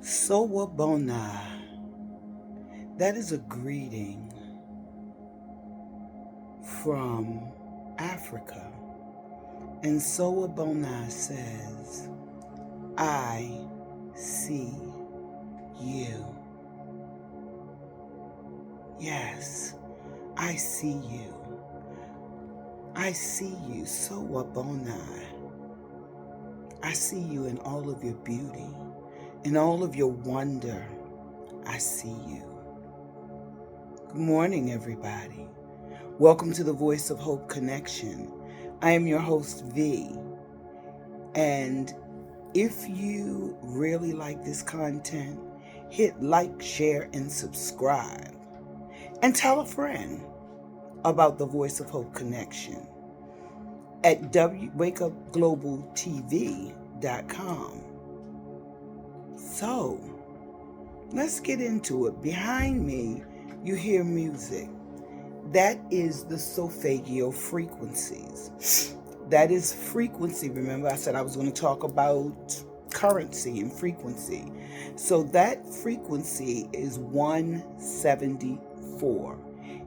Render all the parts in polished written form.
Sowabona. That is a greeting from Africa. And Sowabona says, I see you. Yes, I see you. I see you, Sowabona. I see you in all of your beauty, in all of your wonder. I see you. Good morning, everybody. Welcome to the Voice of Hope Connection. I am your host, V. And if you really like this content, hit like, share, and subscribe. And tell a friend about the Voice of Hope Connection at wakeupglobaltv.com. So, let's get into it. Behind me, you hear music. That is the solfeggio frequencies. That is frequency. Remember, I said I was going to talk about currency and frequency. So that frequency is 174.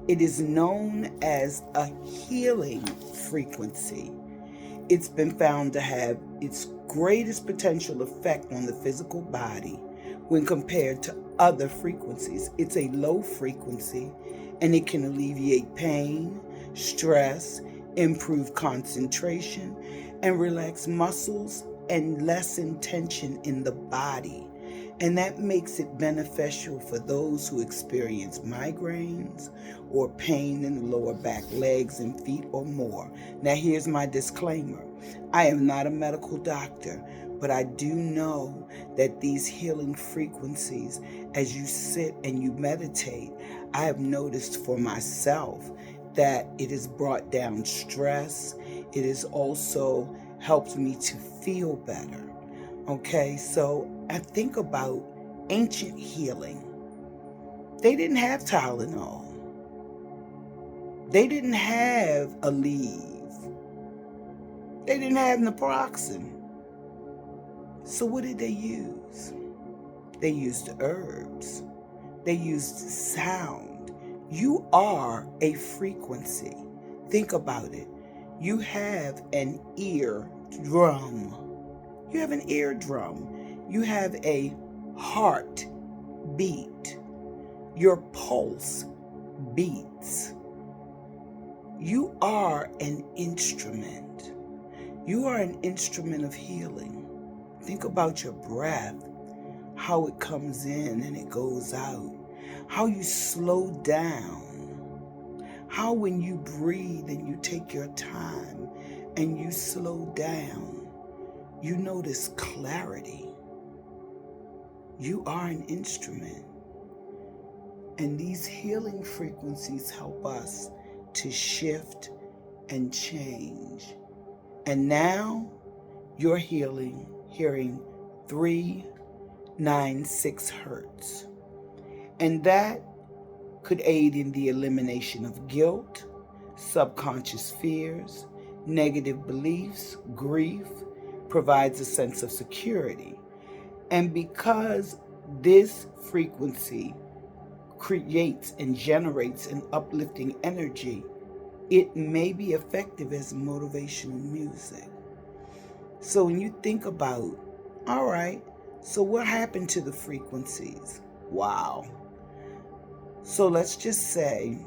It is known as a healing frequency. It's been found to have its greatest potential effect on the physical body when compared to other frequencies. It's a low frequency, and it can alleviate pain, stress, improve concentration, and relax muscles and lessen tension in the body. And that makes it beneficial for those who experience migraines or pain in the lower back, legs, and feet or more. Now, here's my disclaimer. I am not a medical doctor, but I do know that these healing frequencies, as you sit and you meditate, I have noticed for myself that it has brought down stress. It has also helped me to feel better. Okay, so I think about ancient healing. They didn't have Tylenol. They didn't have Aleve. They didn't have naproxen. So what did they use? They used herbs. They used sound. You are a frequency. Think about it. You have an eardrum. You have an eardrum. You have a heart beat. Your pulse beats. You are an instrument. You are an instrument of healing. Think about your breath, how it comes in and it goes out, how you slow down, how when you breathe and you take your time and you slow down, you notice clarity. You are an instrument. And these healing frequencies help us to shift and change. And now you're hearing 396 hertz. And that could aid in the elimination of guilt, subconscious fears, negative beliefs, grief, provides a sense of security. And because this frequency creates and generates an uplifting energy, it may be effective as motivational music. So when you think about, all right, so what happened to the frequencies? Wow. So let's just say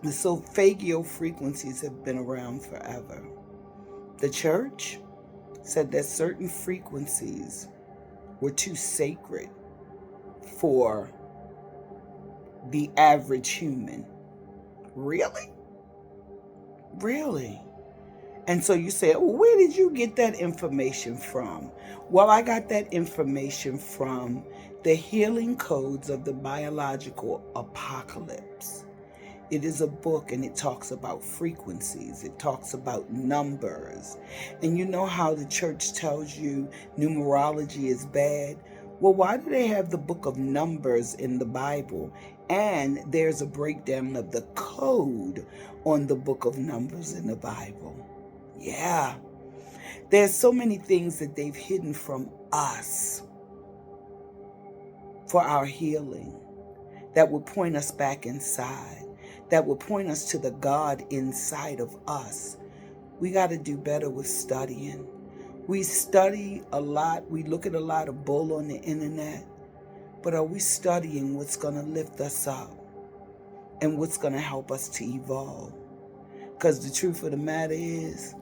the solfeggio frequencies have been around forever. The church said that certain frequencies were too sacred for the average human. Really? Really? And so you say, well, where did you get that information from? Well, I got that information from the Healing Codes of the Biological Apocalypse. It is a book, and it talks about frequencies. It talks about numbers. And you know how the church tells you numerology is bad? Well, why do they have the book of Numbers in the Bible? And there's a breakdown of the code on the book of Numbers in the Bible. Yeah. There's so many things that they've hidden from us. for our healing, that will point us back inside, that will point us to the God inside of us. We got to do better with studying. We study a lot. We look at a lot of bull on the internet. But are we studying what's going to lift us up and what's going to help us to evolve? Because the truth of the matter is,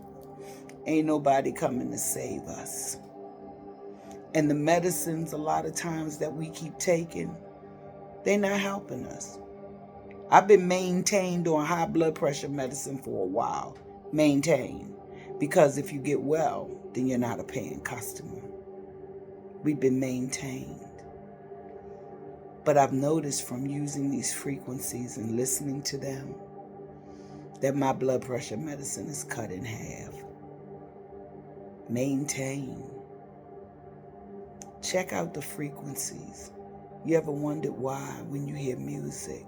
ain't nobody coming to save us. And the medicines, a lot of times, that we keep taking, they're not helping us. I've been maintained on high blood pressure medicine for a while. Maintained. Because if you get well, then you're not a paying customer. We've been maintained. But I've noticed from using these frequencies and listening to them that my blood pressure medicine is cut in half. Maintain. Check out the frequencies. You ever wondered why when you hear music,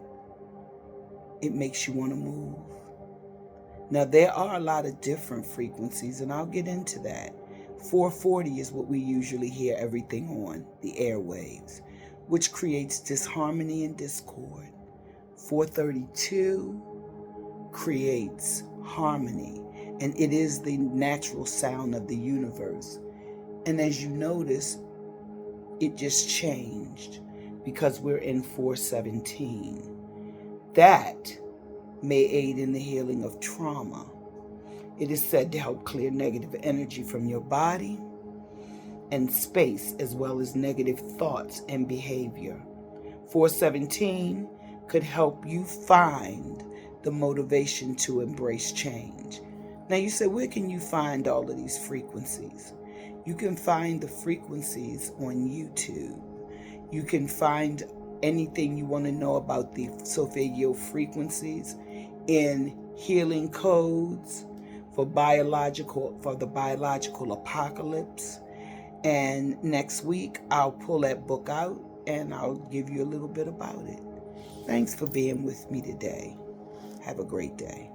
it makes you want to move? Now, there are a lot of different frequencies, and I'll get into that. 440 is what we usually hear everything on, the airwaves, which creates disharmony and discord. 432 creates harmony, and it is the natural sound of the universe. And as you notice, it just changed because we're in 417. That may aid in the healing of trauma. It is said to help clear negative energy from your body and space, as well as negative thoughts and behavior. 417 could help you find the motivation to embrace change. Now you say, where can you find all of these frequencies? You can find the frequencies on YouTube. You can find anything you want to know about the Solfeggio frequencies in healing codes for the biological apocalypse. And next week, I'll pull that book out and I'll give you a little bit about it. Thanks for being with me today. Have a great day.